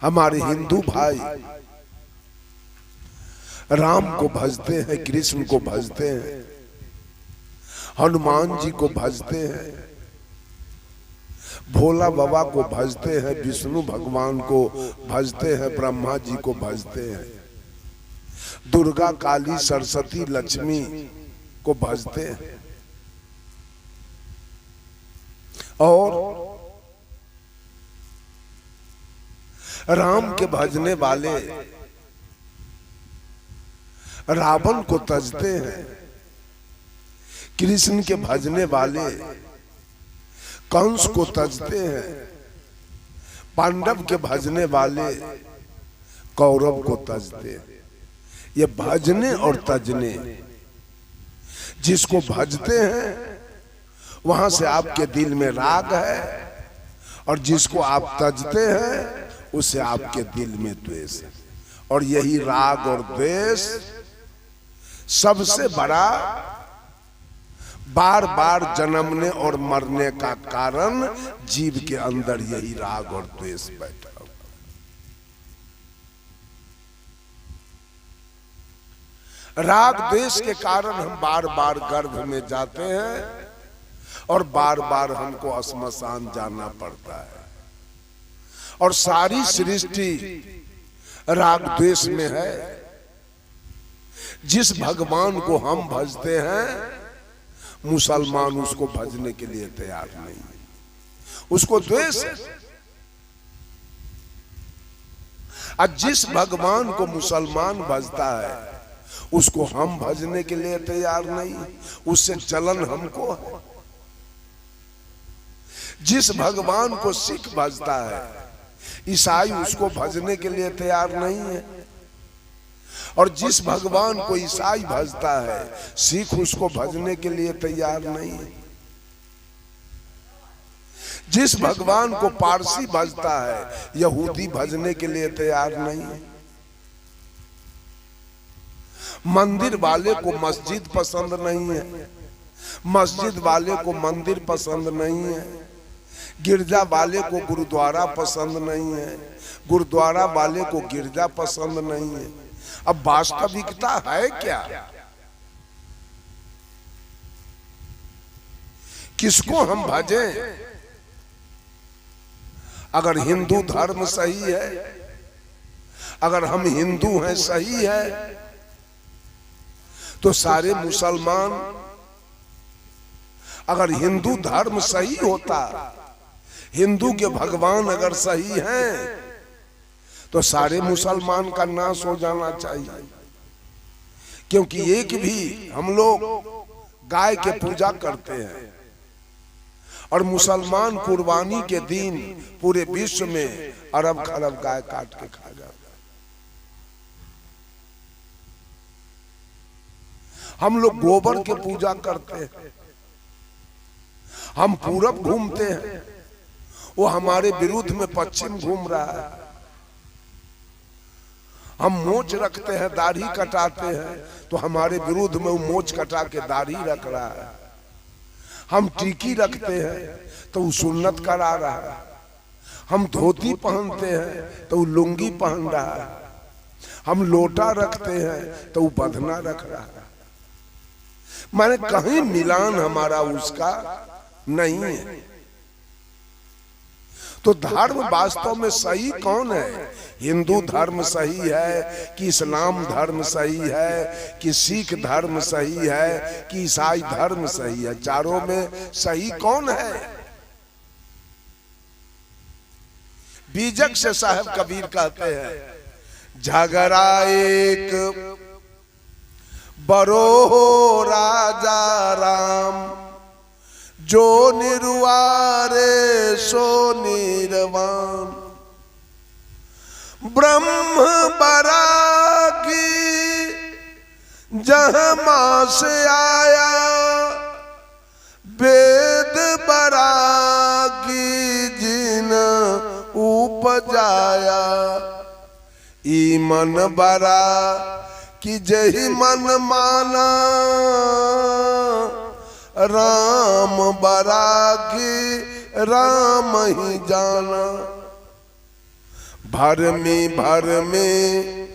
हमारे हिंदू भाई राम को भजते हैं, कृष्ण को भजते हैं, हनुमान जी को भजते हैं, भोला बाबा को भजते हैं, विष्णु भगवान को भजते हैं, ब्रह्मा जी को भजते हैं, दुर्गा काली सरस्वती लक्ष्मी को भजते हैं। और राम के भजने वाले रावण को तजते हैं, कृष्ण के भजने वाले कंस को तजते हैं, पांडव के भजने वाले कौरव को तजते हैं। ये भजने और तजने, जिसको भजते हैं वहां से आपके दिल में राग है, और जिसको आप तजते हैं उससे आपके दिल में द्वेष है। और यही राग और द्वेष सबसे बड़ा बार बार जन्मने और मरने का कारण जीव के अंदर यही राग और द्वेष बैठा हुआ। राग द्वेष के कारण हम बार बार गर्भ में जाते हैं और बार बार हमको श्मशान जाना पड़ता है। और सारी सृष्टि राग द्वेष में है। जिस भगवान को हम भजते हैं मुसलमान उसको भजने के लिए तैयार नहीं है, उसको द्वेष है। और जिस भगवान को मुसलमान भजता है उसको हम भजने के लिए तैयार नहीं, उससे जलन हमको है। जिस भगवान को सिख भजता है ईसाई उसको भजने के लिए तैयार नहीं है, और जिस भगवान को ईसाई भजता है सिख उसको भजने के लिए तैयार नहीं है। जिस भगवान को पारसी भजता है यहूदी भजने के लिए तैयार नहीं है। मंदिर वाले को मस्जिद पसंद नहीं है, मस्जिद वाले को मंदिर पसंद नहीं है, गिरजा वाले को गुरुद्वारा पसंद नहीं है, गुरुद्वारा वाले को गिरजा पसंद नहीं है। अब वास्तविकता है क्या? किसको हम भजें? अगर हिंदू धर्म सही है, अगर हम हिंदू हैं सही है, तो सारे मुसलमान, अगर हिंदू धर्म सही होता, हिंदू के भगवान अगर सही हैं, तो सारे मुसलमान का नाश हो जाना चाहिए। क्योंकि एक भी हम लोग गाय के पूजा करते हैं और मुसलमान कुर्बानी के दिन पूरे विश्व में अरब खरब गाय काट के खा जाते हैं। हम लोग गोबर के पूजा करते हैं, हम पूरब घूमते हैं, वो हमारे विरुद्ध में पश्चिम घूम रहा है। हम मोच रखते हैं, दाढ़ी कटाते हैं, तो हमारे विरुद्ध में वो मोच कटा के दाढ़ी रख रहा है। हम टीकी रखते हैं तो वो सुन्नत करा रहा है। हम धोती पहनते हैं तो वो लुंगी पहन रहा है। हम लोटा रखते हैं तो वो बंधना रख रहा है। माने कहीं मिलान हमारा उसका नहीं है। तो धर्म वास्तव में सही कौन है? हिंदू धर्म सही है कि इस्लाम धर्म सही है कि सिख धर्म सही है कि ईसाई धर्म सही है? चारों में सही कौन है? बीजक से साहब कबीर कहते हैं, झगड़ा एक बरो राजा राम, जो निर्वारे सो निर्वाण, ब्रह्म बरागी जहाँ मां से आया, वेद बरागी जिन उपजाया, ई मन बरा कि जही मन माना, राम बरागी राम ही जाना, भर में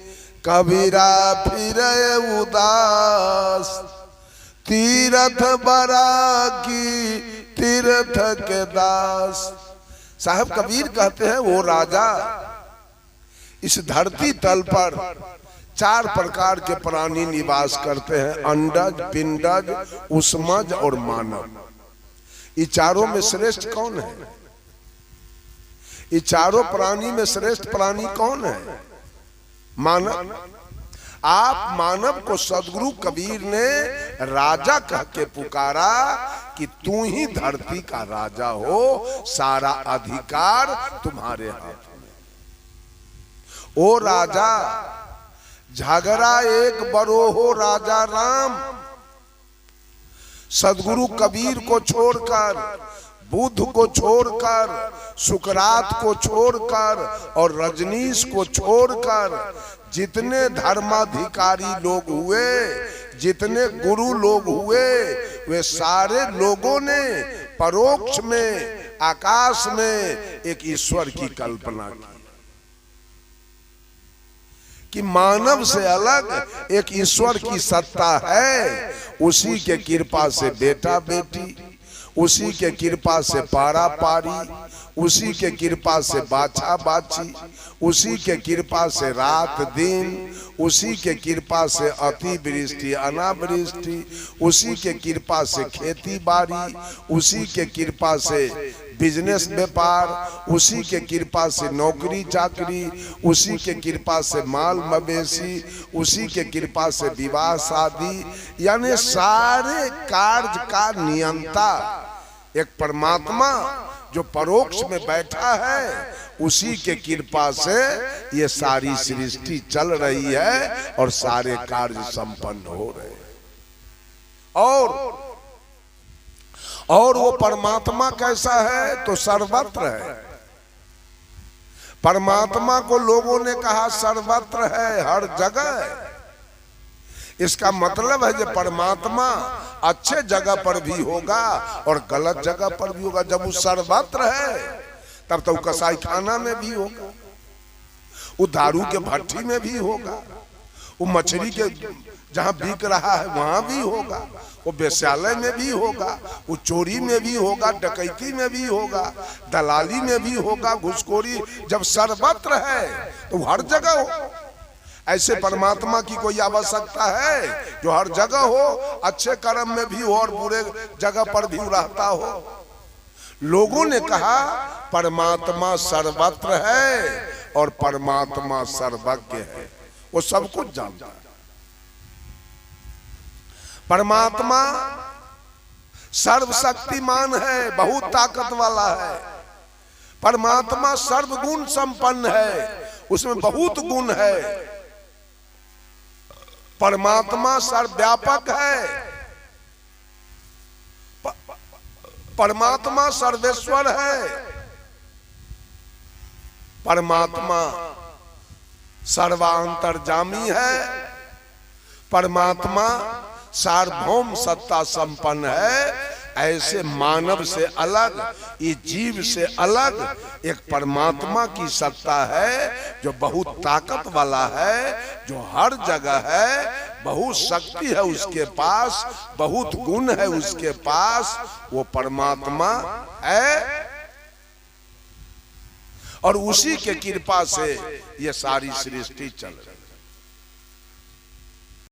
कबीरा फिरे उदास, तीरथ बरा की तीर्थ के दास। साहब कबीर कहते हैं वो राजा इस धरती तल पर 4 प्रकार के प्राणी निवास करते हैं, अंडज, पिंडज, उष्मज और मानव। ये चारों में श्रेष्ठ कौन है? ये चारों प्राणी में श्रेष्ठ प्राणी कौन है? मानव। आप मानव को सदगुरु कबीर ने राजा कह के पुकारा कि तू ही धरती का राजा हो, सारा अधिकार तुम्हारे हाथ में। ओ राजा झगड़ा एक बरो हो राजा राम, सदगुरु कबीर को छोड़कर, बुद्ध को छोड़कर, सुकरात को छोड़कर और रजनीश को छोड़कर जितने धर्माधिकारी लोग हुए, जितने गुरु लोग हुए, वे सारे लोगों ने परोक्ष में आकाश में एक ईश्वर की कल्पना की कि मानव से अलग एक ईश्वर की सत्ता है। उसी के कृपा से बेटा बेटी, उसी के कृपा से पारा पारी, उसी के कृपा से बाछा बाछी, उसी के कृपा से रात दिन, उसी के कृपा से अतिवृष्टि अनावृष्टि, उसी के कृपा से खेती बाड़ी, उसी के कृपा से बिजनेस व्यापार, उसी के कृपा से नौकरी चाकरी, उसी के कृपा से माल मवेशी, उसी के कृपा से विवाह शादी, यानी सारे कार्य का नियंता एक परमात्मा जो परोक्ष में बैठा है, उसी के कृपा से ये सारी सृष्टि चल रही है और सारे कार्य संपन्न हो रहे हैं। और वो परमात्मा कैसा है? तो सर्वत्र है। परमात्मा को लोगों ने कहा सर्वत्र है, हर जगह है। इसका मतलब है कि परमात्मा अच्छे जगह पर भी होगा और गलत जगह पर भी होगा। जब वो सर्वत्र है तब तो कसाई खाना में भी होगा, वो दारू के भट्टी में भी होगा, वो मछली के जहां बिक रहा है वहां भी होगा, वो वेश्यालय में भी होगा, वो चोरी में भी होगा, डकैती में भी होगा, दलाली में भी होगा, घुसखोरी। जब सर्वत्र है तो हर जगह हो। ऐसे परमात्मा की कोई आवश्यकता है जो हर जगह हो, अच्छे कर्म में भी हो और बुरे जगह पर भी रहता हो। लोगों ने कहा परमात्मा सर्वत्र है और परमात्मा सर्वज्ञ है, वो सब कुछ जानता है। परमात्मा सर्वशक्तिमान है, बहुत ताकत वाला है। परमात्मा सर्वगुण संपन्न है, उसमें बहुत गुण है। परमात्मा सर्वव्यापक है, परमात्मा सर्वेश्वर है, परमात्मा सर्वांतर्यामी है, परमात्मा सार्वभौम सत्ता संपन्न है। ऐसे मानव से अलग, ये जीव से अलग एक परमात्मा की सत्ता है जो बहुत ताकत वाला है, जो हर जगह है, बहुत शक्ति है उसके पास, बहुत गुण है उसके पास। वो परमात्मा है और उसी के कृपा से ये सारी सृष्टि चल रही है।